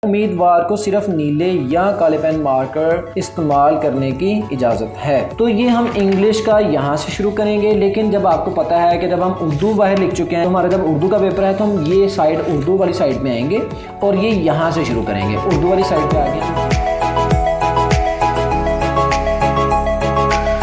उम्मीदवार को सिर्फ नीले या काले पेन मार्कर इस्तेमाल करने की इजाज़त है। तो ये हम इंग्लिश का यहाँ से शुरू करेंगे, लेकिन जब आपको पता है कि जब हम उर्दू बाहर लिख चुके हैं, तो हमारा जब उर्दू का पेपर है तो हम ये साइड उर्दू वाली साइड में आएंगे और ये यहाँ से शुरू करेंगे। उर्दू वाली साइड पे आगे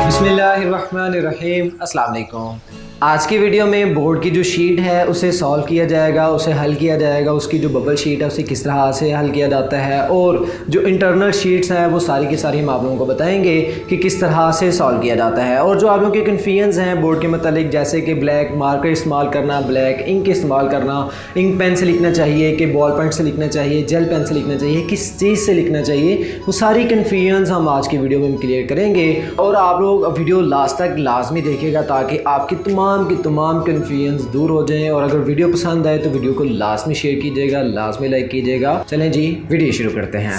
बिस्मिल्लाहिर्रहमानिर्रहीम, अस्सलाम वालेकुम। आज की वीडियो में बोर्ड की जो शीट है उसे सॉल्व किया जाएगा, उसे हल किया जाएगा। उसकी जो बबल शीट है उसे किस तरह से हल किया जाता है और जो इंटरनल शीट्स हैं वो सारी की सारी हम आप लोगों को बताएंगे कि किस तरह से सॉल्व किया जाता है। और जो आप लोगों के कन्फ्यूजन्स हैं बोर्ड के मतलब, जैसे कि ब्लैक मार्कर इस्तेमाल करना, ब्लैक इंक इस्तेमाल करना, इंक पेन से लिखना चाहिए कि बॉल पेन से लिखना चाहिए, जेल पेन से लिखना चाहिए, किस चीज़ से लिखना चाहिए, वो सारी कन्फ्यूजन्स हम आज की वीडियो में क्लियर करेंगे। और आप लोग वीडियो लास्ट तक लाजमी देखेगा ताकि आपकी तमाम कन्फ्यूजन्स दूर हो जाएं। और अगर वीडियो पसंद आए तो वीडियो को लाजमी शेयर कीजिएगा, लाजमी लाइक कीजिएगा। चलें जी, वीडियो शुरू करते हैं।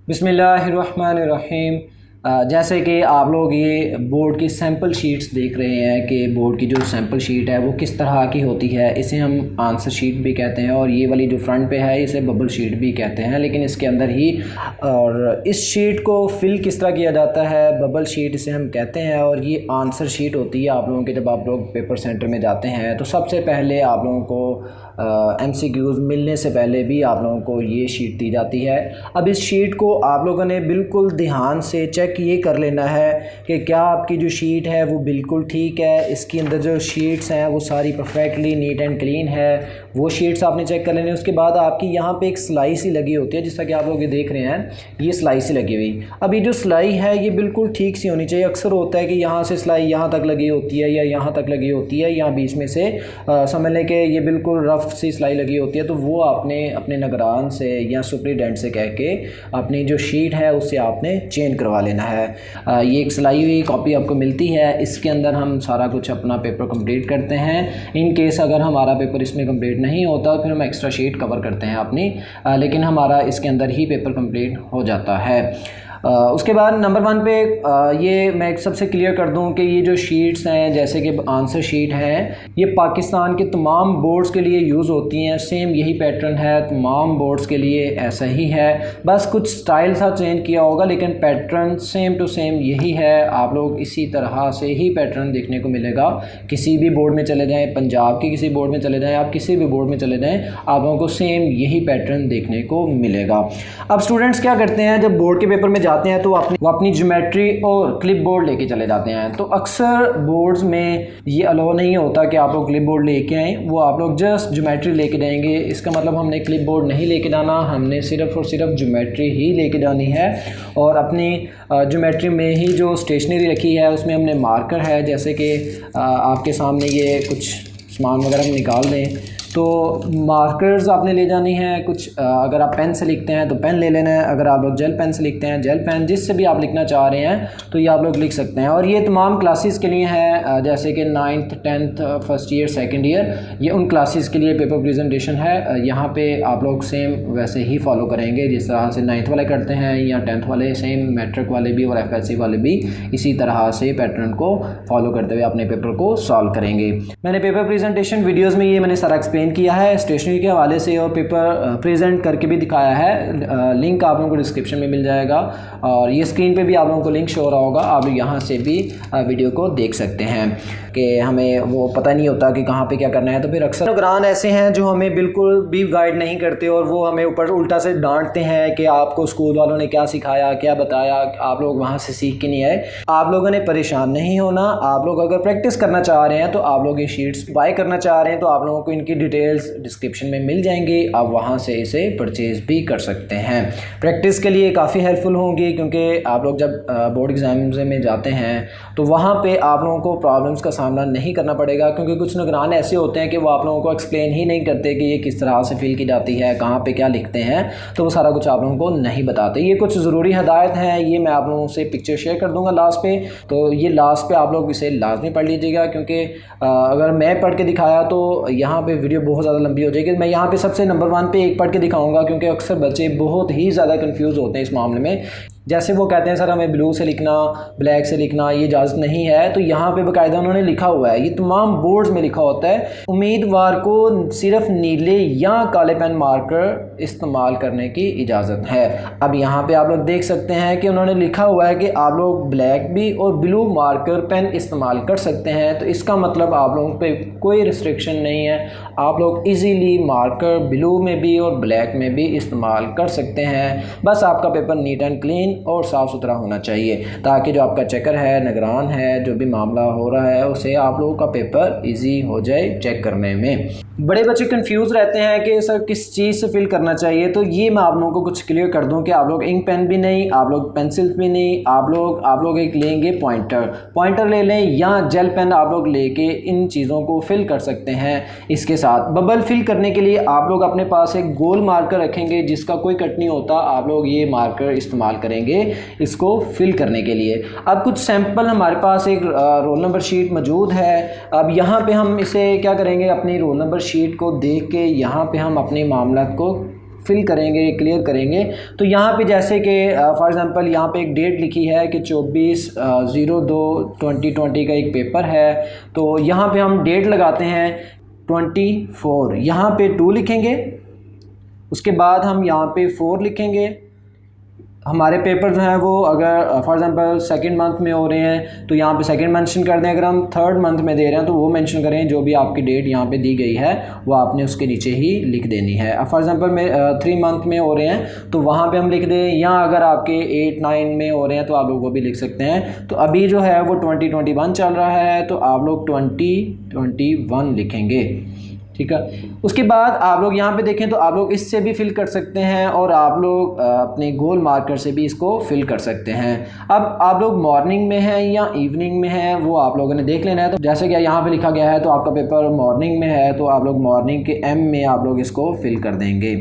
बिस्मिल्लाहिर्रहमानिर्रहीम। जैसे कि आप लोग ये बोर्ड की सैम्पल शीट्स देख रहे हैं कि बोर्ड की जो सैम्पल शीट है वो किस तरह की होती है। इसे हम आंसर शीट भी कहते हैं और ये वाली जो फ्रंट पे है इसे बबल शीट भी कहते हैं, लेकिन इसके अंदर ही और इस शीट को फिल किस तरह किया जाता है, बबल शीट इसे हम कहते हैं। और ये आंसर शीट होती है आप लोगों के, जब आप लोग पेपर सेंटर में जाते हैं तो सबसे पहले आप लोगों को MCQs मिलने से पहले भी आप लोगों को ये शीट दी जाती है। अब इस शीट को आप लोगों ने बिल्कुल ध्यान से चेक ये कर लेना है कि क्या आपकी जो शीट है वो बिल्कुल ठीक है, इसके अंदर जो शीट्स हैं वो सारी परफेक्टली नीट एंड क्लीन है, वो शीट्स आपने चेक कर लेनी। उसके बाद आपकी यहाँ पे एक सिलाई सी लगी होती है, जैसा कि आप लोग ये देख रहे हैं, ये सिलाई सी लगी हुई। अब ये जो सिलाई है ये बिल्कुल ठीक सी होनी चाहिए। अक्सर होता है कि यहाँ से सिलाई यहाँ तक लगी होती है या यहाँ तक लगी होती है, यहाँ बीच में से समझ लें कि ये बिल्कुल रफ सी सिलाई लगी होती है, तो वो आपने अपने निगरान से या सुपरिटेंडेंट से कह के अपनी जो शीट है उससे आपने चेंज करवा लेना है। ये एक सिलाई हुई कॉपी आपको मिलती है, इसके अंदर हम सारा कुछ अपना पेपर कंप्लीट करते हैं। इन केस अगर हमारा पेपर इसमें कंप्लीट नहीं होता फिर हम एक्स्ट्रा शीट कवर करते हैं अपनी, लेकिन हमारा इसके अंदर ही पेपर कंप्लीट हो जाता है। उसके बाद नंबर 1 पे ये मैं सबसे क्लियर कर दूं कि ये जो शीट्स हैं जैसे कि आंसर शीट है ये पाकिस्तान के तमाम बोर्ड्स के लिए यूज़ होती हैं। सेम यही पैटर्न है तमाम बोर्ड्स के लिए, ऐसा ही है, बस कुछ स्टाइल सा चेंज किया होगा लेकिन पैटर्न सेम टू सेम यही है। आप लोग इसी तरह से ही पैटर्न देखने को मिलेगा। किसी भी बोर्ड में चले जाएँ, पंजाब के किसी बोर्ड में चले जाएँ, आप किसी भी बोर्ड में चले जाएँ, आप लोगों को सेम यही पैटर्न देखने को मिलेगा। अब स्टूडेंट्स क्या करते हैं, जब बोर्ड के पेपर में जाते हैं तो वो अपनी ज्योमेट्री और क्लिप बोर्ड लेके चले जाते हैं। तो अक्सर बोर्ड्स में ये अलाउ नहीं होता कि आप लोग क्लिप बोर्ड लेके आएँ, वो आप लोग जस्ट ज्योमेट्री लेके जाएंगे। इसका मतलब हमने क्लिप बोर्ड नहीं लेके जाना, हमने सिर्फ और सिर्फ ज्योमेट्री ही लेके जानी है। और अपनी ज्योमेट्री में ही जो स्टेशनरी रखी है उसमें हमने मार्कर है, जैसे कि आपके सामने ये कुछ सामान वगैरह हम निकाल दें तो मार्कर्स आपने ले जानी है। कुछ अगर आप पेन से लिखते हैं तो पेन ले लेना है, अगर आप लोग जेल पेन से लिखते हैं जेल पेन, जिससे भी आप लिखना चाह रहे हैं तो ये आप लोग लिख सकते हैं। और ये तमाम क्लासेस के लिए है, जैसे कि 9th 10th first year second year, ये उन क्लासेस के लिए पेपर प्रेजेंटेशन है। यहाँ पे आप लोग सेम वैसे ही फॉलो करेंगे जिस तरह से 9th वाले करते हैं या 10th वाले, सेम मैट्रिक वाले भी और FSC वाले भी इसी तरह से पैटर्न को फॉलो करते हुए अपने पेपर को सॉल्व करेंगे। मैंने पेपर प्रेजेंटेशन वीडियोज़ में ये मैंने सारा एक्सप्लेन किया है स्टेशनरी के हवाले से और पेपर प्रेजेंट करके भी दिखाया है। लिंक आप लोगों को डिस्क्रिप्शन में मिल जाएगा और ये स्क्रीन पे भी आप लोगों को लिंक शो हो रहा होगा, आप यहाँ से भी वीडियो को देख सकते हैं कि हमें वो पता नहीं होता कि कहाँ पे क्या करना है। तो फिर अक्सर निगरान ऐसे हैं जो हमें बिल्कुल भी गाइड नहीं करते और वो हमें ऊपर उल्टा से डांटते हैं कि आपको स्कूल वालों ने क्या सिखाया, क्या बताया, आप लोग वहाँ से सीख के नहीं आए। आप लोगों ने परेशान नहीं होना। आप लोग अगर प्रैक्टिस करना चाह रहे हैं तो आप लोग ये शीट्स बाय करना चाह रहे हैं तो आप लोगों को इनकी डिटेल्स डिस्क्रिप्शन में मिल जाएंगी, आप वहाँ से इसे परचेज़ भी कर सकते हैं। प्रैक्टिस के लिए काफ़ी हेल्पफुल होंगी क्योंकि आप लोग जब बोर्ड एग्जाम्स में जाते हैं तो वहाँ पे आप लोगों को प्रॉब्लम्स का सामना नहीं करना पड़ेगा, क्योंकि कुछ निगरान ऐसे होते हैं कि वो आप लोगों को एक्सप्लेन ही नहीं करते कि ये किस तरह से फिल की जाती है, कहाँ पे क्या लिखते हैं, तो वो सारा कुछ आप लोगों को नहीं बताते। ये कुछ ज़रूरी हदायत हैं, ये मैं आप लोगों से पिक्चर शेयर कर दूँगा लास्ट पे, तो ये लास्ट पे आप लोग इसे लाजमी पढ़ लीजिएगा, क्योंकि अगर मैं पढ़ के दिखाया तो यहाँ पे वीडियो बहुत ज़्यादा लंबी हो जाएगी। मैं यहाँ पे सबसे नंबर 1 पे एक पढ़ के दिखाऊंगा, क्योंकि अक्सर बच्चे बहुत ही ज़्यादा कंफ्यूज होते हैं इस मामले में। जैसे वो कहते हैं सर हमें ब्लू से लिखना, ब्लैक से लिखना ये इजाज़त नहीं है, तो यहाँ पे बाकायदा उन्होंने लिखा हुआ है, ये तमाम बोर्ड्स में लिखा होता है, उम्मीदवार को सिर्फ नीले या काले पेन मार्कर इस्तेमाल करने की इजाज़त है। अब यहाँ पे आप लोग देख सकते हैं कि उन्होंने लिखा हुआ है कि आप लोग ब्लैक भी और ब्लू मार्कर पेन इस्तेमाल कर सकते हैं, तो इसका मतलब आप लोगों पे कोई रिस्ट्रिक्शन नहीं है, आप लोग इजीली मार्कर ब्लू में भी और ब्लैक में भी इस्तेमाल कर सकते हैं। बस आपका पेपर नीट एंड क्लीन और साफ़ सुथरा होना चाहिए, ताकि जो आपका चेकर है, निगरान है, जो भी मामला हो रहा है उसे आप लोगों का पेपर ईजी हो जाए चेक करने में। बड़े बच्चे कंफ्यूज रहते हैं कि सर किस चीज़ से फिल करना चाहिए, तो ये मैं आप लोगों को कुछ क्लियर कर दूं कि आप लोग इंक पेन भी नहीं, आप लोग पेंसिल भी नहीं, आप लोग एक लेंगे पॉइंटर ले लें या जेल पेन आप लोग लेके इन चीज़ों को फिल कर सकते हैं। इसके साथ बबल फिल करने के लिए आप लोग अपने पास एक गोल मार्कर रखेंगे जिसका कोई कट नहीं होता, आप लोग ये मार्कर इस्तेमाल करेंगे इसको फिल करने के लिए। अब कुछ सैंपल हमारे पास एक रोल नंबर शीट मौजूद है। अब यहाँ पे हम इसे क्या करेंगे, अपनी रोल नंबर शीट को देख के यहाँ पे हम अपने मामला को फिल करेंगे, क्लियर करेंगे। तो यहाँ पे जैसे कि फॉर एग्ज़ाम्पल यहाँ पे एक डेट लिखी है कि 24/02/2020 का एक पेपर है, तो यहाँ पे हम डेट लगाते हैं 24, यहाँ पे 2 लिखेंगे, उसके बाद हम यहाँ पे 4 लिखेंगे। हमारे पेपर जो हैं वो अगर फॉर एग्ज़ाम्पल सेकंड मंथ में हो रहे हैं तो यहाँ पे सेकंड मेंशन कर दें, अगर हम थर्ड मंथ में दे रहे हैं तो वो मेंशन करें, जो भी आपकी डेट यहाँ पे दी गई है वो आपने उसके नीचे ही लिख देनी है। अब फॉर एग्ज़ाम्पल में 3 मंथ में हो रहे हैं तो वहाँ पे हम लिख दें, या अगर आपके 8-9 में हो रहे हैं तो आप लोग वो भी लिख सकते हैं। तो अभी जो है वो 2021 चल रहा है तो आप लोग 2021 लिखेंगे, ठीक है। उसके बाद आप लोग यहाँ पे देखें तो आप लोग इससे भी फिल कर सकते हैं और आप लोग अपने गोल मार्कर से भी इसको फिल कर सकते हैं। अब आप लोग मॉर्निंग में हैं या इवनिंग में हैं वो आप लोगों ने देख लेना है। तो जैसे कि यहाँ पे लिखा गया है तो आपका पेपर मॉर्निंग में है तो आप लोग मॉर्निंग के एम में आप लोग इसको फिल कर देंगे।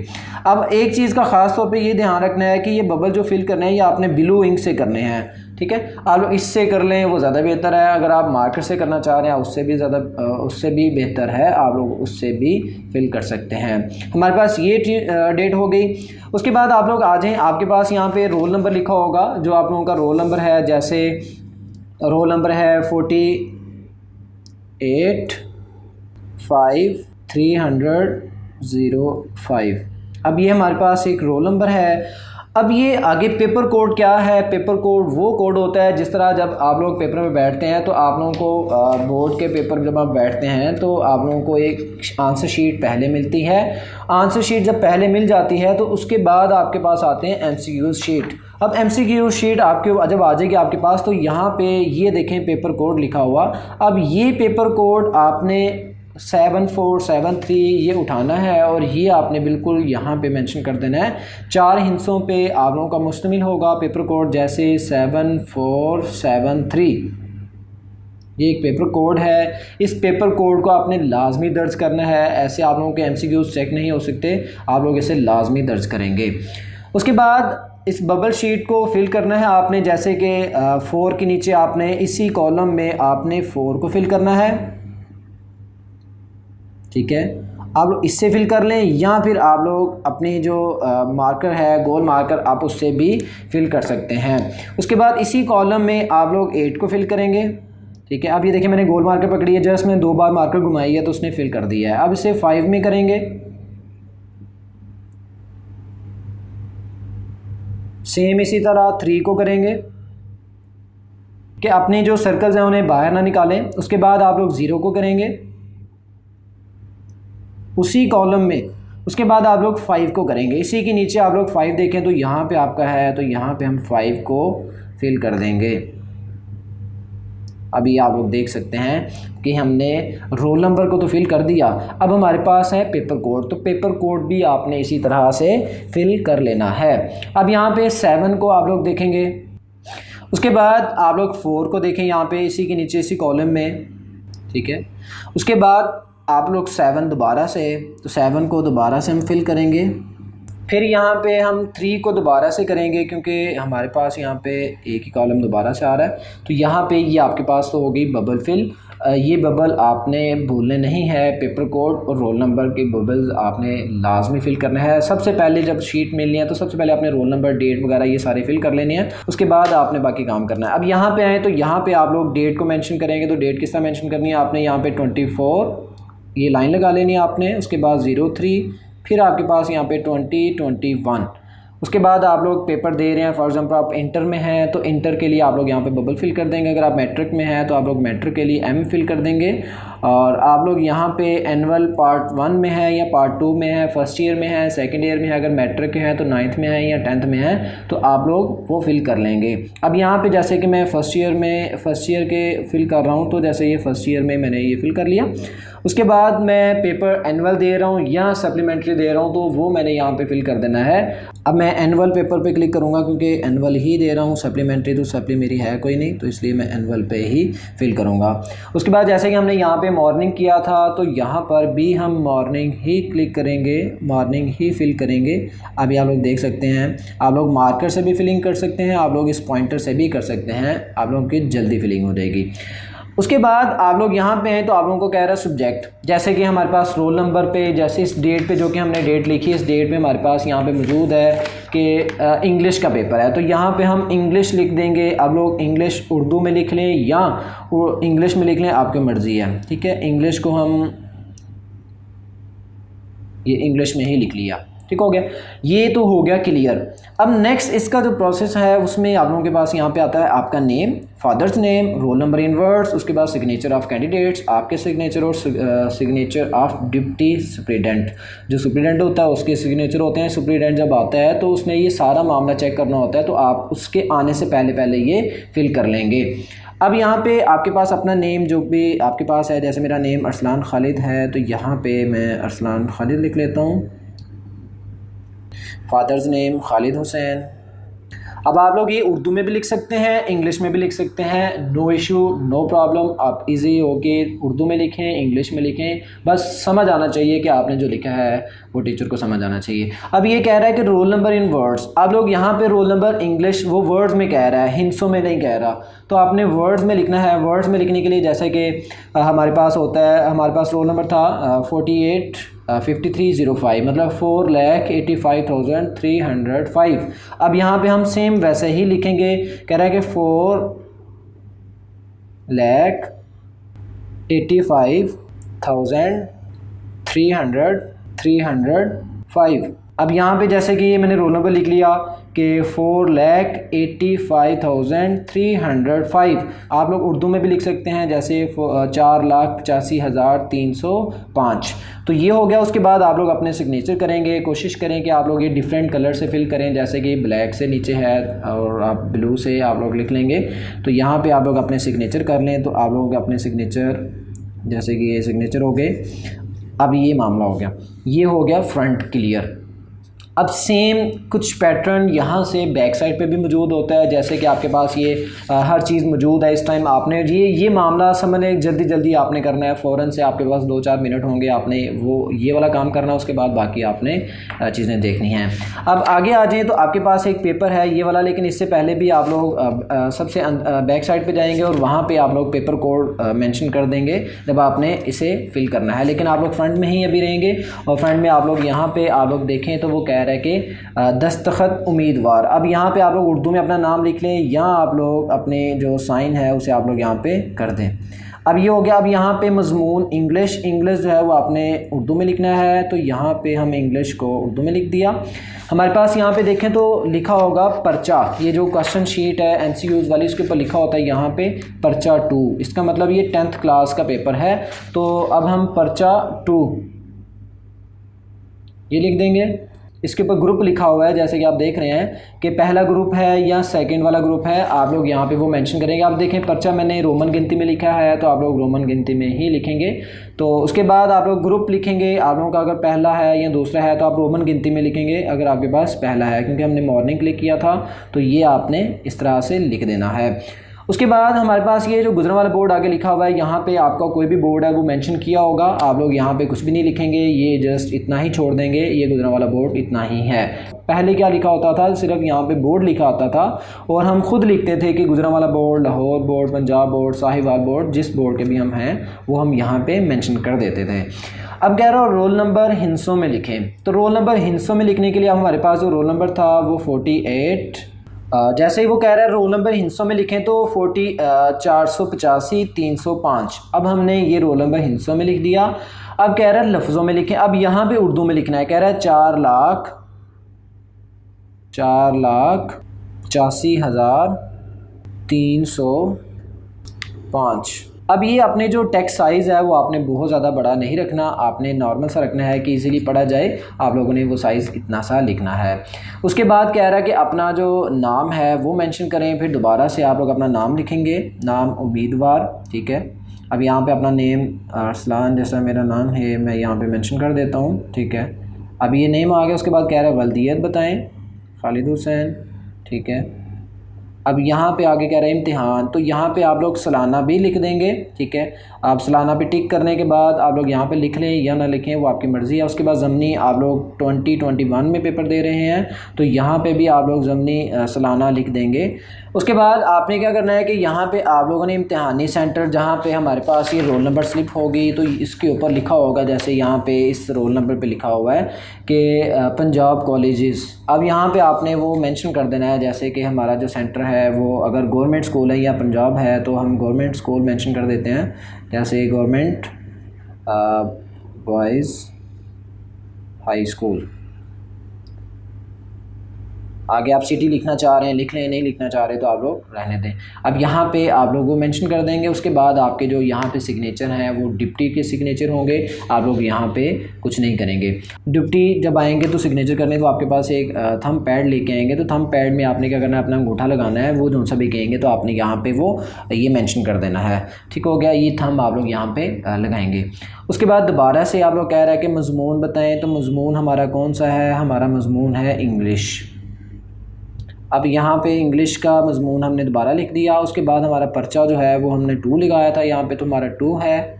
अब एक चीज़ का ख़ास तौर पर ये ध्यान रखना है कि ये बबल जो फिल करने हैं ये आपने ब्लू इंक से करने हैं, ठीक है। आप लोग इससे कर लें वो ज़्यादा बेहतर है, अगर आप मार्कर से करना चाह रहे हैं उससे भी बेहतर है, आप लोग उससे भी फिल कर सकते हैं। हमारे पास ये डेट हो गई। उसके बाद आप लोग आ जाएं, आपके पास यहाँ पे रोल नंबर लिखा होगा, जो आप लोगों का रोल नंबर है, जैसे रोल नंबर है 485305। अब ये हमारे पास एक रोल नंबर है। अब ये आगे पेपर कोड क्या है, पेपर कोड वो कोड होता है जिस तरह जब आप लोग पेपर में बैठते हैं तो आप लोगों को बोर्ड के पेपर जब आप बैठते हैं तो आप लोगों को एक आंसर शीट पहले मिलती है। आंसर शीट जब पहले मिल जाती है तो उसके बाद आपके पास आते हैं एमसीक्यू शीट। अब एमसीक्यू शीट आपके जब आ जाएगी आपके पास तो यहाँ पे ये देखें पेपर कोड लिखा हुआ। अब ये पेपर कोड आपने 7473 ये उठाना है और ये आपने बिल्कुल यहाँ पे मेंशन कर देना है। 4 हिस्सों पे आप लोगों का मुश्तमिल होगा पेपर कोड, जैसे 7473 ये एक पेपर कोड है। इस पेपर कोड को आपने लाजमी दर्ज करना है, ऐसे आप लोगों के एमसीक्यूज़ चेक नहीं हो सकते, आप लोग इसे लाजमी दर्ज करेंगे। उसके बाद इस बबल शीट को फिल करना है आपने, जैसे कि 4 के नीचे आपने इसी कॉलम में आपने 4 को फिल करना है, ठीक है। आप लोग इससे फिल कर लें या फिर आप लोग अपनी जो मार्कर है गोल मार्कर आप उससे भी फिल कर सकते हैं। उसके बाद इसी कॉलम में आप लोग 8 को फिल करेंगे, ठीक है। अब ये देखिए मैंने गोल मार्कर पकड़ी है, जस्ट मैंने 2 बार मार्कर घुमाई है तो उसने फिल कर दिया है। अब इसे 5 में करेंगे, सेम इसी तरह 3 को करेंगे कि अपने जो सर्कल्स हैं उन्हें बाहर ना निकालें। उसके बाद आप लोग 0 को करेंगे उसी कॉलम में। उसके बाद आप लोग 5 को करेंगे, इसी के नीचे आप लोग 5 देखें तो यहाँ पे आपका है तो यहाँ पे हम 5 को फिल कर देंगे। अभी आप लोग देख सकते हैं कि हमने रोल नंबर को तो फिल कर दिया, अब हमारे पास है पेपर कोड, तो पेपर कोड भी आपने इसी तरह से फिल कर लेना है। अब यहाँ पे 7 को आप लोग देखेंगे, उसके बाद आप लोग 4 को देखें यहाँ पे इसी के नीचे इसी कॉलम में, ठीक है। उसके बाद आप लोग 7 दोबारा से, तो 7 को दोबारा से हम फिल करेंगे। फिर यहाँ पे हम 3 को दोबारा से करेंगे क्योंकि हमारे पास यहाँ पे एक ही कॉलम दोबारा से आ रहा है, तो यहाँ पे ये आपके पास तो हो गई बबल फिल। ये बबल आपने भूलने नहीं है। पेपर कोड और रोल नंबर के बबल्स आपने लाजमी फ़िल करना है। सबसे पहले जब शीट मिलनी है तो सबसे पहले आपने रोल नंबर, डेट वगैरह ये सारे फिल कर लेने हैं, उसके बाद आपने बाकी काम करना है। अब यहाँ पे आए तो यहाँ पे आप लोग डेट को मेंशन करेंगे, तो डेट किस तरह मेंशन करनी है, आपने यहाँ पे 24 ये लाइन लगा लेनी है आपने, उसके बाद 03, फिर आपके पास यहाँ पे 2021, उसके बाद आप लोग पेपर दे रहे हैं। फॉर एग्जांपल आप इंटर में हैं तो इंटर के लिए आप लोग यहाँ पे बबल फिल कर देंगे। अगर आप मैट्रिक में हैं तो आप लोग मैट्रिक के लिए एम फिल कर देंगे। और आप लोग यहाँ पे एनुअल पार्ट 1 में है या पार्ट 2 में है, फर्स्ट ईयर में है, सेकंड ईयर में है, अगर मैट्रिक के हैं तो 9th में है या 10th में है, तो आप लोग वो फिल कर लेंगे। अब यहाँ पे जैसे कि मैं फर्स्ट ईयर के फिल कर रहा हूँ, तो जैसे ये फर्स्ट ईयर में मैंने ये फिल कर लिया। उसके बाद मैं पेपर एनुअल दे रहा हूँ या सप्लीमेंट्री दे रहा हूँ, तो वो मैंने यहाँ पे फिल कर देना है। अब मैं एनुअल पेपर पे क्लिक करूँगा क्योंकि एनुअल ही दे रहा हूँ, सप्लीमेंट्री तो सप्ली मेरी है कोई नहीं, तो इसलिए मैं एनुअल पे ही फिल करूँगा। उसके बाद जैसे कि हमने यहाँ पे मॉर्निंग किया था तो यहाँ पर भी हम मॉर्निंग ही क्लिक करेंगे, मॉर्निंग ही फिल करेंगे। अभी आप लोग देख सकते हैं, आप लोग मार्कर से भी फिलिंग कर सकते हैं, आप लोग इस पॉइंटर से भी कर सकते हैं, आप लोगों की जल्दी फिलिंग हो जाएगी। उसके बाद आप लोग यहाँ पे हैं तो आप लोगों को कह रहा है सब्जेक्ट, जैसे कि हमारे पास रोल नंबर पे, जैसे इस डेट पे जो कि हमने डेट लिखी है, इस डेट पे हमारे पास यहाँ पे मौजूद है कि इंग्लिश का पेपर है, तो यहाँ पे हम इंग्लिश लिख देंगे। आप लोग इंग्लिश उर्दू में लिख लें या इंग्लिश में लिख लें, आपकी मर्ज़ी है, ठीक है। इंग्लिश को हम ये इंग्लिश में ही लिख लिया, ठीक हो गया। ये तो हो गया क्लियर। अब नेक्स्ट इसका जो प्रोसेस है उसमें आप लोगों के पास यहाँ पे आता है आपका name, father's name, roll number in words, उसके बाद सिग्नेचर ऑफ कैंडिडेट्स, आपके सिग्नेचर और सिग्नेचर ऑफ डिप्टी सुप्रीडेंट, जो सुप्रीडेंट होता है उसके सिग्नेचर होते हैं। सुप्रीडेंट जब आता है तो उसने ये सारा मामला चेक करना होता है, तो आप उसके आने से पहले ये फिल कर लेंगे। अब यहाँ पे आपके पास अपना नेम जो भी आपके पास है, जैसे मेरा नेम अरसलान खालिद है, तो यहाँ पे मैं अरसलान खालिद लिख लेता हूँ। Father's name Khalid Hussain. अब आप लोग ये उर्दू में भी लिख सकते हैं, इंग्लिश में भी लिख सकते हैं, नो इशू, नो प्रॉब्लम। आप इजी होके उर्दू में लिखें, इंग्लिश में लिखें, बस समझ आना चाहिए कि आपने जो लिखा है वो टीचर को समझ आना चाहिए। अब ये कह रहा है कि रोल नंबर इन वर्ड्स, आप लोग यहाँ पे रोल नंबर इंग्लिश वो वर्ड्स में कह रहा है, हिंसों में नहीं कह रहा, तो आपने वर्ड्स में लिखना है। वर्ड्स में लिखने के लिए जैसे कि हमारे पास होता है, हमारे पास रोल नंबर था 485305, मतलब 4,85,305। अब यहाँ पे हम सेम वैसे ही लिखेंगे, कह रहा है कि 4,85,305। अब यहाँ पे जैसे कि ये मैंने रोल नंबर लिख लिया कि 4,85,305। आप लोग उर्दू में भी लिख सकते हैं, जैसे 4,85,305। तो ये हो गया। उसके बाद आप लोग अपने सिग्नेचर करेंगे। कोशिश करें कि आप लोग ये डिफरेंट कलर से फिल करें, जैसे कि ब्लैक से नीचे है और आप ब्लू से आप लोग लिख लेंगे। तो यहाँ पे आप लोग अपने सिग्नेचर कर लें, तो आप लोग अपने सिग्नेचर, जैसे कि ये सिग्नेचर हो गए। अब ये मामला हो गया, ये हो गया फ्रंट क्लियर। अब सेम कुछ पैटर्न यहाँ से बैक साइड पे भी मौजूद होता है, जैसे कि आपके पास ये हर चीज़ मौजूद है। इस टाइम आपने ये मामला समझने जल्दी आपने करना है, फ़ौरन से आपके पास 2-4 मिनट होंगे, आपने वो ये वाला काम करना है, उसके बाद बाकी आपने चीज़ें देखनी हैं। अब आगे आ जाएँ तो आपके पास एक पेपर है ये वाला, लेकिन इससे पहले भी आप लोग सबसे बैक साइड पर जाएँगे और वहाँ पर आप लोग पेपर कोड मैंशन कर देंगे जब आपने इसे फिल करना है। लेकिन आप लोग फ्रंट में ही अभी रहेंगे और फ्रंट में आप लोग यहाँ पर आप लोग देखें तो वो कह रहा है कि दस्तखत उम्मीदवार। अब यहाँ पे आप लोग उर्दू में अपना नाम लिख लें या आप लोग अपने जो साइन है उसे आप लोग यहाँ पे कर दें। अब ये हो गया। अब यहाँ पे मजमून इंग्लिश जो है वो आपने उर्दू में लिखना है, तो यहाँ पे हम इंग्लिश को उर्दू में लिख दिया। हमारे पास यहाँ पे देखें तो लिखा होगा पर्चा, ये जो क्वेश्चन शीट है MCQs वाली, उसके ऊपर लिखा होता है यहाँ पे पर्चा 2। इसका मतलब ये 10th क्लास का पेपर है। तो अब हम पर्चा 2 ये लिख देंगे। इसके ऊपर ग्रुप लिखा हुआ है, जैसे कि आप देख रहे हैं कि पहला ग्रुप है या सेकंड वाला ग्रुप है, आप लोग यहाँ पे वो मेंशन करेंगे। आप देखें पर्चा मैंने रोमन गिनती में लिखा है, तो आप लोग रोमन गिनती में ही लिखेंगे। तो उसके बाद आप लोग ग्रुप लिखेंगे। आप लोगों का अगर पहला है या दूसरा है तो आप रोमन गिनती में लिखेंगे, अगर आपके पास पहला है, क्योंकि हमने मॉर्निंग क्लिक किया था, तो ये आपने इस तरह से लिख देना है। उसके बाद हमारे पास ये जो गुजरन वाला बोर्ड आगे लिखा हुआ है, यहाँ पे आपका कोई भी बोर्ड है वो मेंशन किया होगा। आप लोग यहाँ पे कुछ भी नहीं लिखेंगे, ये जस्ट इतना ही छोड़ देंगे, ये गुजरन वाला बोर्ड इतना ही है। पहले क्या लिखा होता था, सिर्फ यहाँ पे बोर्ड लिखा होता था और हम खुद लिखते थे कि Gujranwala board, Lahore board, Punjab board, Sahiwal board, जिस बोर्ड के भी हम हैं वो हम यहाँ पे मेंशन कर देते थे। अब कह रहा हूँ रोल नंबर हिंसों में लिखें, तो रोल नंबर हिंसों में लिखने के लिए हमारे पास जो रोल नंबर था वो 48, जैसे ही वो कह रहा है रोल नंबर हिंसों में लिखें तो 485 305। अब हमने ये रोल नंबर हिंसों में लिख दिया। अब कह रहा है लफ्ज़ों में लिखें, अब यहाँ पे उर्दू में लिखना है। कह रहा है 4,85,305। अब ये अपने जो टेक्स्ट साइज़ है वो आपने बहुत ज़्यादा बड़ा नहीं रखना, आपने नॉर्मल सा रखना है कि इजीली पढ़ा जाए। आप लोगों ने वो साइज़ इतना सा लिखना है। उसके बाद कह रहा है कि अपना जो नाम है वो मेंशन करें। फिर दोबारा से आप लोग अपना नाम लिखेंगे, नाम उम्मीदवार, ठीक है। अब यहाँ पे अपना नेम अरसलान जैसा मेरा नाम है मैं यहाँ पे मेंशन कर देता हूँ, ठीक है। अब ये नेम आ गया। उसके बाद कह रहा है वल्दियत बताएँ, खालिद हुसैन, ठीक है। अब यहाँ पे आगे कह रहा है इम्तिहान, तो यहाँ पे आप लोग सालाना भी लिख देंगे, ठीक है। आप सालाना पे टिक करने के बाद आप लोग यहाँ पे लिख लें या ना लिखें वो आपकी मर्ज़ी है। उसके बाद ज़मनी आप लोग 2021 में पेपर दे रहे हैं तो यहाँ पे भी आप लोग ज़मनी सालाना लिख देंगे। उसके बाद आपने क्या करना है कि यहाँ पे आप लोगों ने इम्तिहानी सेंटर जहाँ पे हमारे पास ये रोल नंबर स्लिप होगी तो इसके ऊपर लिखा होगा, जैसे यहाँ पे इस रोल नंबर पे लिखा हुआ है कि पंजाब कॉलेजेस। अब यहाँ पे आपने वो मेंशन कर देना है, जैसे कि हमारा जो सेंटर है वो अगर गवर्नमेंट स्कूल है या पंजाब है तो हम गवर्नमेंट स्कूल मेंशन कर देते हैं, जैसे गवर्नमेंट बॉयज़ हाई स्कूल। आगे आप सिटी लिखना चाह रहे हैं लिख लें, नहीं लिखना चाह रहे तो आप लोग रहने दें। अब यहाँ पे आप लोग वो मेंशन कर देंगे। उसके बाद आपके जो यहाँ पे सिग्नेचर हैं वो डिप्टी के सिग्नेचर होंगे, आप लोग यहाँ पे कुछ नहीं करेंगे। डिप्टी जब आएंगे तो सिग्नेचर करने तो आपके पास एक थंब पैड लेके आएंगे, तो थंब पैड में आपने क्या करना है, अपना अंगूठा लगाना है। वो जो सा भी कहेंगे तो आपने यहाँ पर वो ये मैंशन कर देना है, ठीक हो गया। ये थंब आप लोग यहाँ पर लगाएंगे। उसके बाद दोबारा से आप लोग कह रहे हैं कि मज़मून बताएँ, तो मज़मून हमारा कौन सा है, हमारा मज़मून है इंग्लिश। अब यहाँ पे इंग्लिश का मज़मून हमने दोबारा लिख दिया। उसके बाद हमारा पर्चा जो है वो हमने 2 लगाया था, यहाँ पे तो हमारा 2 है।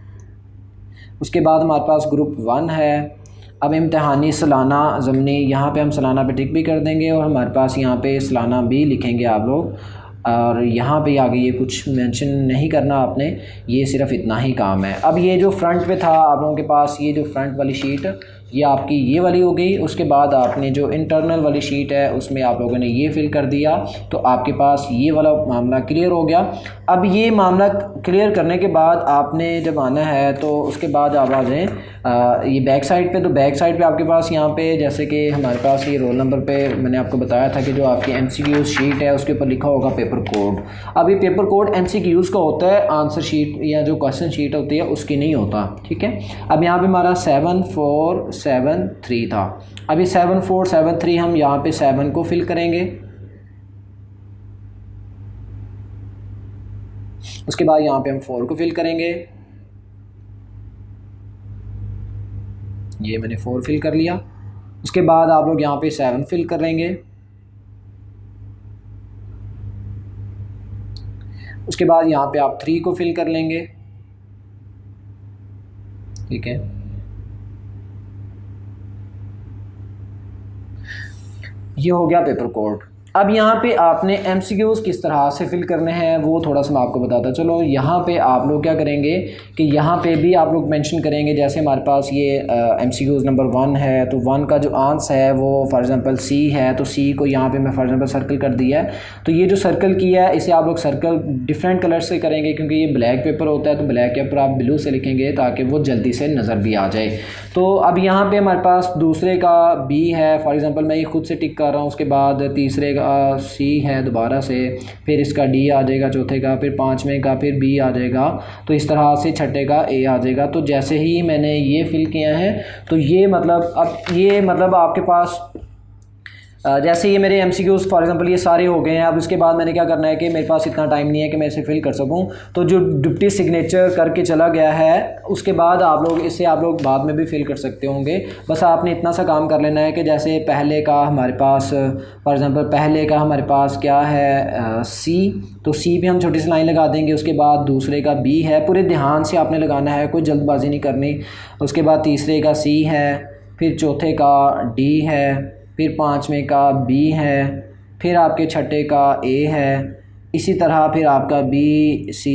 उसके बाद हमारे पास ग्रुप 1 है। अब इम्तिहानी सालाना ज़मनी, यहाँ पे हम सालाना पे टिक भी कर देंगे और हमारे पास यहाँ पे सालाना भी लिखेंगे आप लोग। और यहाँ पे आगे ये कुछ मेंशन नहीं करना आपने, ये सिर्फ इतना ही काम है। अब ये जो फ्रंट पे था आप लोगों के पास, ये जो फ्रंट वाली शीट ये आपकी ये वाली हो गई। उसके बाद आपने जो इंटरनल वाली शीट है उसमें आप लोगों ने ये फिल कर दिया तो आपके पास ये वाला मामला क्लियर हो गया। अब ये मामला क्लियर करने के बाद आपने जब आना है तो उसके बाद आप आ जाएँ ये बैक साइड पे। तो बैक साइड पे आपके पास यहाँ पे जैसे कि हमारे पास ये रोल नंबर पे मैंने आपको बताया था कि जो आपकी MCQ शीट है उसके ऊपर लिखा होगा पेपर कोड। अब ये पेपर कोड MCQs का होता है, आंसर शीट या जो क्वेश्चन शीट होती है उसकी नहीं होता, ठीक है। अब यहाँ पे हमारा 7473 था। अभी 7473 हम यहाँ पे 7 को फिल करेंगे। उसके बाद यहाँ पे हम 4 को फिल करेंगे। ये मैंने 4 फिल कर लिया। उसके बाद आप लोग यहाँ पे 7 फिल करेंगे। उसके बाद यहाँ पे आप 3 को फिल कर लेंगे, ठीक है। ये हो गया पेपर कोड। अब यहाँ पे आपने MCQs किस तरह से फिल करने हैं वो थोड़ा सा मैं आपको बताता चलो। यहाँ पे आप लोग क्या करेंगे कि यहाँ पे भी आप लोग मेंशन करेंगे, जैसे हमारे पास ये MCQs नंबर 1 है तो 1 का जो आंसर है वो फॉर एग्जांपल C है, तो C को यहाँ पे मैं फॉर एग्जांपल सर्कल कर दिया है। तो ये जो सर्कल किया है इसे आप लोग सर्कल डिफरेंट कलर से करेंगे क्योंकि ये ब्लैक पेपर होता है, तो ब्लैक के ऊपर आप ब्लू से लिखेंगे ताकि वो जल्दी से नज़र भी आ जाए। तो अब यहाँ पर हमारे पास दूसरे का B है, फॉर एग्ज़ाम्पल मैं ये खुद से टिक कर रहा हूँ। उसके बाद तीसरे C है दोबारा से, फिर इसका D आ जाएगा चौथे का, फिर 5वें का फिर B आ जाएगा, तो इस तरह से छठे का A आ जाएगा। तो जैसे ही मैंने ये फिल किया है तो ये मतलब अब ये मतलब आपके पास जैसे ये मेरे MCQs फॉर एग्जांपल ये सारे हो गए हैं। अब उसके बाद मैंने क्या करना है कि मेरे पास इतना टाइम नहीं है कि मैं इसे फिल कर सकूं, तो जो डिप्टी सिग्नेचर करके चला गया है उसके बाद आप लोग इसे आप लोग बाद में भी फिल कर सकते होंगे। बस आपने इतना सा काम कर लेना है कि जैसे पहले का हमारे पास फॉर एग्जांपल पहले का हमारे पास क्या है C, तो C पे हम छोटी सी लाइन लगा देंगे। उसके बाद दूसरे का B है, पूरे ध्यान से आपने लगाना है, कोई जल्दबाजी नहीं करनी। उसके बाद तीसरे का C है, फिर चौथे का D है, फिर पाँचवें का बी है, फिर आपके छठे का ए है, इसी तरह फिर आपका B C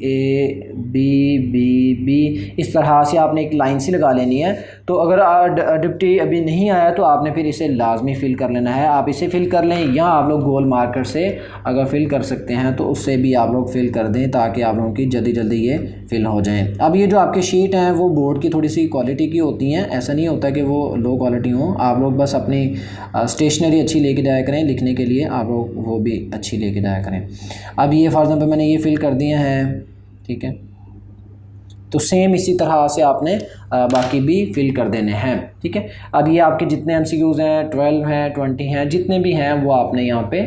A B B B, इस तरह से आपने एक लाइन सी लगा लेनी है। तो अगर डिप्टी अभी नहीं आया तो आपने फिर इसे लाजमी फ़िल कर लेना है। आप इसे फ़िल कर लें या आप लोग गोल मार्कर से अगर फ़िल कर सकते हैं तो उससे भी आप लोग फ़िल कर दें ताकि आप लोगों की जल्दी जल्दी ये फ़िल हो जाएं। अब ये जो आपके शीट हैं वो बोर्ड की थोड़ी सी क्वालिटी की होती हैं, ऐसा नहीं होता कि वो लो क्वालिटी हों। आप लोग बस अपनी स्टेशनरी अच्छी लेके जाया करें, लिखने के लिए आप लोग वो भी अच्छी लेके जाया करें। अब ये फॉर एग्जाम्पल मैंने ये फ़िल कर दिए हैं, ठीक है। तो सेम इसी तरह से आपने बाकी भी फ़िल कर देने हैं, ठीक है। अब ये आपके जितने MCQs हैं 12 हैं 20 हैं, जितने भी हैं वो आपने यहाँ पे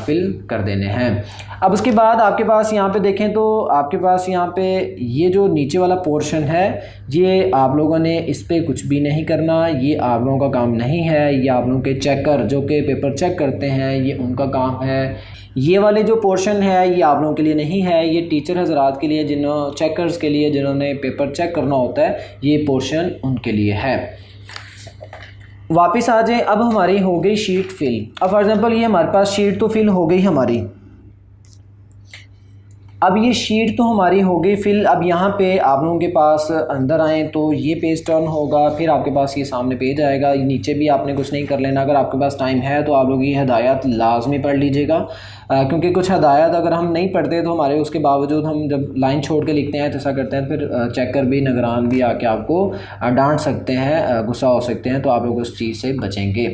फ़िल कर देने हैं। अब उसके बाद आपके पास यहाँ पे देखें तो आपके पास यहाँ पे ये जो नीचे वाला पोर्शन है ये आप लोगों ने इस पर कुछ भी नहीं करना, ये आप लोगों का काम नहीं है। ये आप लोगों के चेकर जो कि पेपर चेक करते हैं ये उनका काम है। ये वाले जो पोर्शन है ये आप लोगों के लिए नहीं है, ये टीचर हजरात के लिए, चेकर्स के लिए, जिन्होंने पेपर चेक करना होता है, ये पोर्शन उनके लिए है। वापस आ जाए। अब हमारी हो गई शीट फिल। अब फॉर एग्जांपल ये हमारे पास शीट तो फिल हो गई हमारी। अब ये शीट तो हमारी हो गई फिल। अब यहाँ पे आप लोगों के पास अंदर आएँ तो ये पेज टर्न होगा, फिर आपके पास ये सामने पेज आएगा। नीचे भी आपने कुछ नहीं कर लेना। अगर आपके पास टाइम है तो आप लोग ये हदायत लाजमी पढ़ लीजिएगा, क्योंकि कुछ हदायत अगर हम नहीं पढ़ते तो हमारे उसके बावजूद हम जब लाइन छोड़ के लिखते हैं तो ऐसा करते हैं, फिर चेकर भी निगरान भी आके आपको डांट सकते हैं, गुस्सा हो सकते हैं। तो आप लोग उस चीज़ से बचेंगे।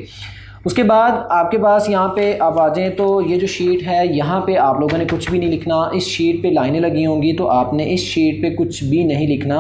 उसके बाद आपके पास यहाँ पे आप आ जाएँ तो ये जो शीट है यहाँ पे आप लोगों ने कुछ भी नहीं लिखना। इस शीट पे लाइनें लगी होंगी तो आपने इस शीट पे कुछ भी नहीं लिखना।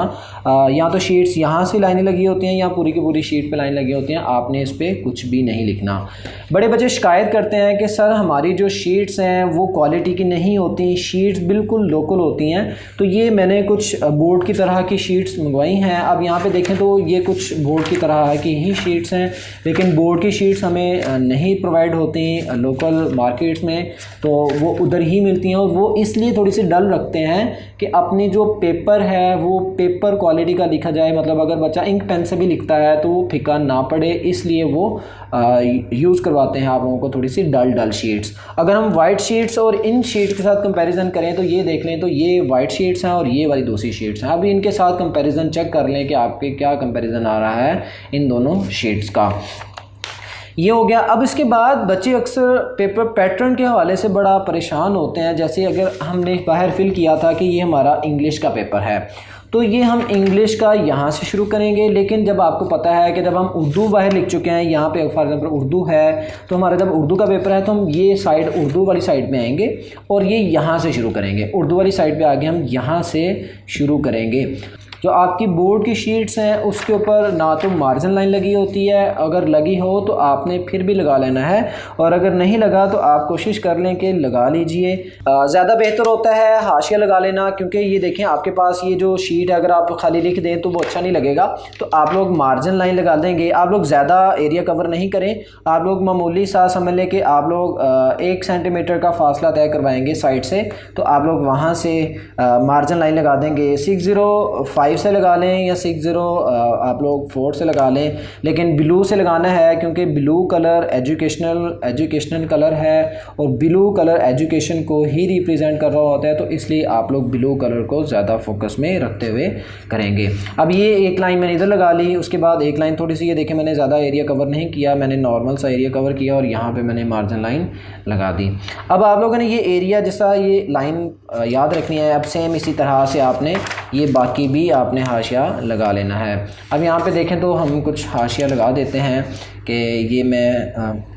या तो शीट्स यहाँ से लाइनें लगी होती हैं या पूरी की पूरी शीट पे लाइन लगी होती हैं, आपने इस पर कुछ भी नहीं लिखना। बड़े बच्चे शिकायत करते हैं कि सर हमारी जो शीट्स हैं वो क्वालिटी की नहीं होती, शीट्स बिल्कुल लोकल होती हैं। तो ये मैंने कुछ बोर्ड की तरह की शीट्स मंगवाई हैं। अब यहाँ पे देखें तो ये कुछ बोर्ड की तरह की ही शीट्स हैं, लेकिन बोर्ड की शीट्स हमें नहीं प्रोवाइड होती लोकल मार्केट्स में, तो वो उधर ही मिलती हैं। और वो इसलिए थोड़ी सी डल रखते हैं कि अपनी जो पेपर है वो पेपर क्वालिटी का लिखा जाए, मतलब अगर बच्चा इंक पेन से भी लिखता है तो वो फीका ना पड़े, इसलिए वो यूज़ करवाते हैं आप लोगों को थोड़ी सी डल शीट्स। अगर हम वाइट शीट्स और इन शीट के साथ कंपैरिजन करें तो ये देख लें तो ये वाइट शीट्स हैं और ये वाली दूसरी शीट्स हैं। अभी इनके साथ कंपैरिजन चेक कर लें कि आपके क्या कंपैरिजन आ रहा है इन दोनों शीट्स का। ये हो गया। अब इसके बाद बच्चे अक्सर पेपर पैटर्न के हवाले से बड़ा परेशान होते हैं। जैसे अगर हमने बाहर फिल किया था कि ये हमारा इंग्लिश का पेपर है तो ये हम इंग्लिश का यहाँ से शुरू करेंगे, लेकिन जब आपको पता है कि जब हम उर्दू बाहर लिख चुके हैं, यहाँ पे फॉर एग्जाम्पल उर्दू है तो हमारा जब उर्दू का पेपर है तो हम ये साइड उर्दू वाली साइड में आएंगे और ये यहाँ से शुरू करेंगे। उर्दू वाली साइड पे आगे हम यहाँ से शुरू करेंगे। जो आपकी बोर्ड की शीट्स हैं उसके ऊपर ना तो मार्जिन लाइन लगी होती है, अगर लगी हो तो आपने फिर भी लगा लेना है, और अगर नहीं लगा तो आप कोशिश कर लें कि लगा लीजिए। ज़्यादा बेहतर होता है हाशिया लगा लेना, क्योंकि ये देखें आपके पास ये जो शीट है अगर आप खाली लिख दें तो वो अच्छा नहीं लगेगा। तो आप लोग मार्जिन लाइन लगा देंगे। आप लोग ज़्यादा एरिया कवर नहीं करें, आप लोग मामूली सा समझ लें कि आप लोग 1 सेंटीमीटर का फासला तय करवाएंगे साइड से, तो आप लोग वहाँ से मार्जिन लाइन लगा देंगे। 605 से लगा लें या 60 आप लोग 4 से लगा लें, लेकिन ब्लू से लगाना है क्योंकि ब्लू कलर एजुकेशनल कलर है और ब्लू कलर एजुकेशन को ही रिप्रेजेंट कर रहा होता है, तो इसलिए आप लोग ब्लू कलर को ज़्यादा फोकस में रखते हुए करेंगे। अब ये एक लाइन मैंने इधर लगा ली, उसके बाद एक लाइन थोड़ी सी ये देखें मैंने ज़्यादा एरिया कवर नहीं किया, मैंने नॉर्मल सा एरिया कवर किया और यहाँ पर मैंने मार्जिन लाइन लगा दी। अब आप लोगों ने ये एरिया जैसा ये लाइन याद रखनी है। अब सेम इसी तरह से आपने ये बाकी भी आपने हाशिया लगा लेना है। अब यहाँ पे देखें तो हम कुछ हाशिया लगा देते हैं कि ये मैं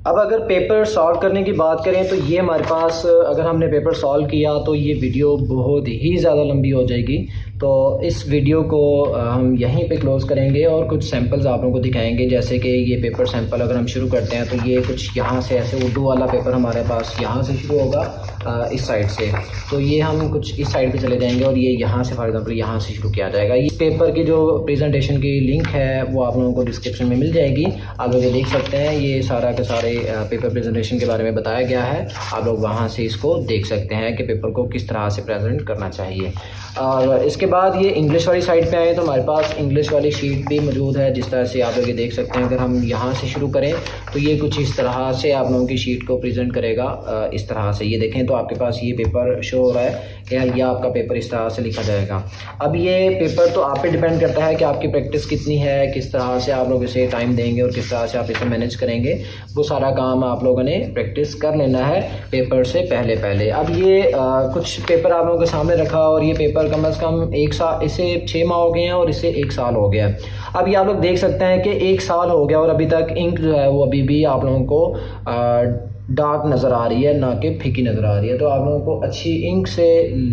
अब अगर पेपर सॉल्व करने की बात करें तो ये हमारे पास अगर हमने पेपर सॉल्व किया तो ये वीडियो बहुत ही ज़्यादा लंबी हो जाएगी, तो इस वीडियो को हम यहीं पे क्लोज़ करेंगे और कुछ सैंपल्स आप लोगों को दिखाएंगे। जैसे कि ये पेपर सैंपल अगर हम शुरू करते हैं तो ये कुछ यहाँ से ऐसे उर्दू वाला पेपर हमारे पास यहाँ से शुरू होगा इस साइड से, तो ये हम कुछ इस साइड पे चले जाएंगे और ये यहाँ से फॉर एग्जांपल यहाँ से शुरू किया जाएगा। इस पेपर की जो प्रेजेंटेशन की लिंक है वो आप लोगों को डिस्क्रिप्शन में मिल जाएगी, आप लोग ये देख सकते हैं। ये सारा के सारे पेपर प्रेजेंटेशन के बारे में बताया गया है। आप लोग वहाँ से इसको देख सकते हैं कि पेपर को किस तरह से प्रेजेंट करना चाहिए। और इसके बाद ये इंग्लिश वाली साइड पे आए तो हमारे पास इंग्लिश वाली शीट भी मौजूद है, जिस तरह से आप लोग ये देख सकते हैं। अगर हम यहाँ से शुरू करें तो ये कुछ इस तरह से आप लोगों की शीट को प्रेजेंट करेगा। इस तरह से ये देखें तो आपके पास ये पेपर शो हो रहा है कि ये आपका पेपर इस तरह से लिखा जाएगा। अब ये पेपर तो आप पे डिपेंड करता है कि आपकी प्रैक्टिस कितनी है, किस तरह से आप लोग इसे टाइम देंगे और किस तरह से आप इसे मैनेज करेंगे। वो सारा काम आप लोगों ने प्रैक्टिस कर लेना है पेपर से पहले। अब ये कुछ पेपर आप लोगों के सामने रखा और ये पेपर कम से कम 1 साल, इसे 6 माह हो गए हैं और इसे 1 साल हो गया। अब ये आप लोग देख सकते हैं कि 1 साल हो गया और अभी तक इंक जो है वो अभी भी आप लोगों को डार्क नज़र आ रही है, ना कि फीकी नज़र आ रही है। तो आप लोगों को अच्छी इंक से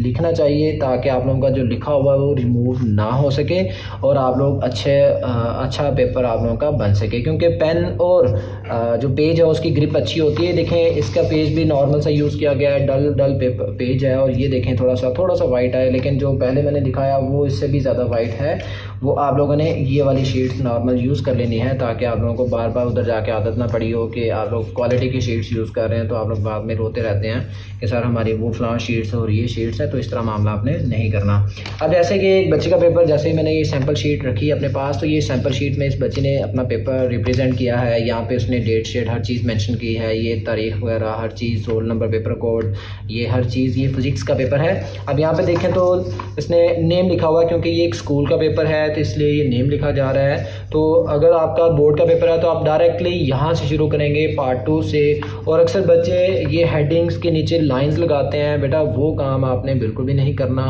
लिखना चाहिए ताकि आप लोगों का जो लिखा हुआ है वो रिमूव ना हो सके और आप लोग अच्छा पेपर आप लोगों का बन सके। क्योंकि पेन और जो पेज है उसकी ग्रिप अच्छी होती है। देखें इसका पेज भी नॉर्मल सा यूज़ किया गया है, डल पेज है। और ये देखें थोड़ा सा वाइट है, लेकिन जो पहले मैंने दिखाया वो इससे भी ज़्यादा वाइट है। वो आप लोगों ने ये वाली शीट्स नॉर्मल यूज़ कर लेनी है ताकि आप लोगों को बार बार उधर जाके आदत ना पड़ी हो कि आप लोग क्वालिटी की शीट्स यूज़ कर रहे हैं तो आप लोग बाद में रोते रहते हैं कि सर हमारी वो फलां शीट्स और ये शीट्स है। तो इस तरह मामला आपने नहीं करना। अब जैसे कि एक बच्चे का पेपर, जैसे ही मैंने ये सैम्पल शीट रखी अपने पास, तो ये सैम्पल शीट में इस बच्चे ने अपना पेपर रिप्रेजेंट किया है। यहाँ पे उसने डेट शीट हर चीज़ मेंशन की है, ये तारीख वगैरह हर चीज़, रोल नंबर, पेपर कोड, ये हर चीज़। ये फिज़िक्स का पेपर है। अब यहाँ पे देखें तो इसने नेम लिखा हुआ है, क्योंकि ये एक स्कूल का पेपर है तो इसलिए ये नेम लिखा जा रहा है। तो अगर आपका बोर्ड का पेपर है तो आप डायरेक्टली यहाँ से शुरू करेंगे पार्ट 2 से। और अक्सर बच्चे ये हेडिंग्स के नीचे लाइंस लगाते हैं। बेटा वो काम आपने बिल्कुल भी नहीं करना।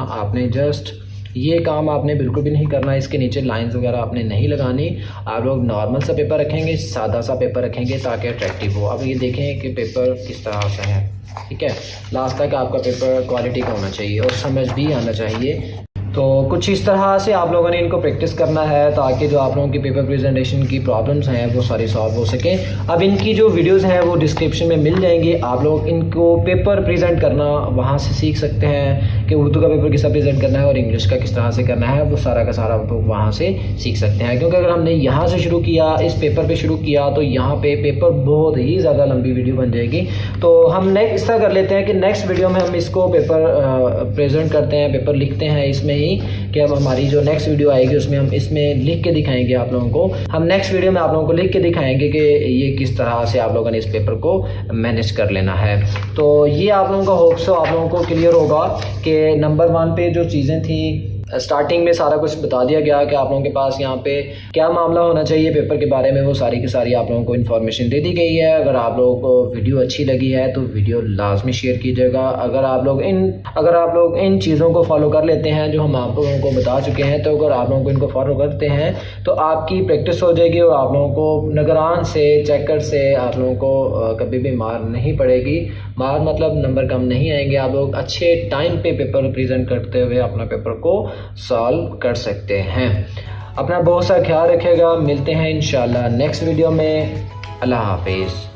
ये काम आपने बिल्कुल भी नहीं करना। इसके नीचे लाइंस वगैरह आपने नहीं लगानी। आप लोग नॉर्मल सा पेपर रखेंगे, सादा सा पेपर रखेंगे ताकि अट्रैक्टिव हो। अब ये देखें कि पेपर किस तरह से है, ठीक है। लास्ट तक आपका पेपर क्वालिटी का होना चाहिए और समझ भी आना चाहिए। तो कुछ इस तरह से आप लोगों ने इनको प्रैक्टिस करना है ताकि जो आप लोगों की पेपर प्रेजेंटेशन की प्रॉब्लम्स हैं वो सारी सॉल्व हो सके। अब इनकी जो वीडियोस हैं वो डिस्क्रिप्शन में मिल जाएंगी। आप लोग इनको पेपर प्रेजेंट करना वहाँ से सीख सकते हैं कि उर्दू का पेपर किस तरह प्रेजेंट करना है और इंग्लिश का किस तरह से करना है। वो सारा का सारा आप लोग वहाँ से सीख सकते हैं। क्योंकि अगर हमने यहाँ से शुरू किया, इस पेपर पर शुरू किया, तो यहाँ पे पेपर बहुत ही ज़्यादा लंबी वीडियो बन जाएगी। तो हम नेक्स्ट इस तरह कर लेते हैं कि नेक्स्ट वीडियो में हम इसको पेपर प्रेजेंट करते हैं, पेपर लिखते हैं इसमें कि अब हमारी जो नेक्स्ट वीडियो आएगी उसमें हम इसमें लिख के दिखाएंगे आप लोगों को। हम नेक्स्ट वीडियो में आप लोगों को लिख के दिखाएंगे कि ये किस तरह से आप लोगों ने इस पेपर को मैनेज कर लेना है। तो ये आप लोगों का होप्स आप लोगों को क्लियर होगा कि नंबर 1 पे जो चीज़ें थी स्टार्टिंग में सारा कुछ बता दिया गया कि आप लोगों के पास यहाँ पे क्या मामला होना चाहिए पेपर के बारे में, वो सारी की सारी आप लोगों को इन्फॉर्मेशन दे दी गई है। अगर आप लोगों को वीडियो अच्छी लगी है तो वीडियो लाजमी शेयर कीजिएगा। अगर आप लोग इन चीज़ों को फॉलो कर लेते हैं जो हम आप लोगों को बता चुके हैं, तो अगर आप लोगों को इनको फॉलो करते हैं तो आपकी प्रैक्टिस हो जाएगी और आप लोगों को निगरान से, चेकर से आप लोगों को कभी भी मार नहीं पड़ेगी। मार मतलब नंबर कम नहीं आएंगे। आप लोग अच्छे टाइम पे पेपर प्रेजेंट करते हुए अपना पेपर को सॉल्व कर सकते हैं। अपना बहुत सा ख्याल रखिएगा। मिलते हैं इंशाल्लाह नेक्स्ट वीडियो में। अल्लाह हाफिज़।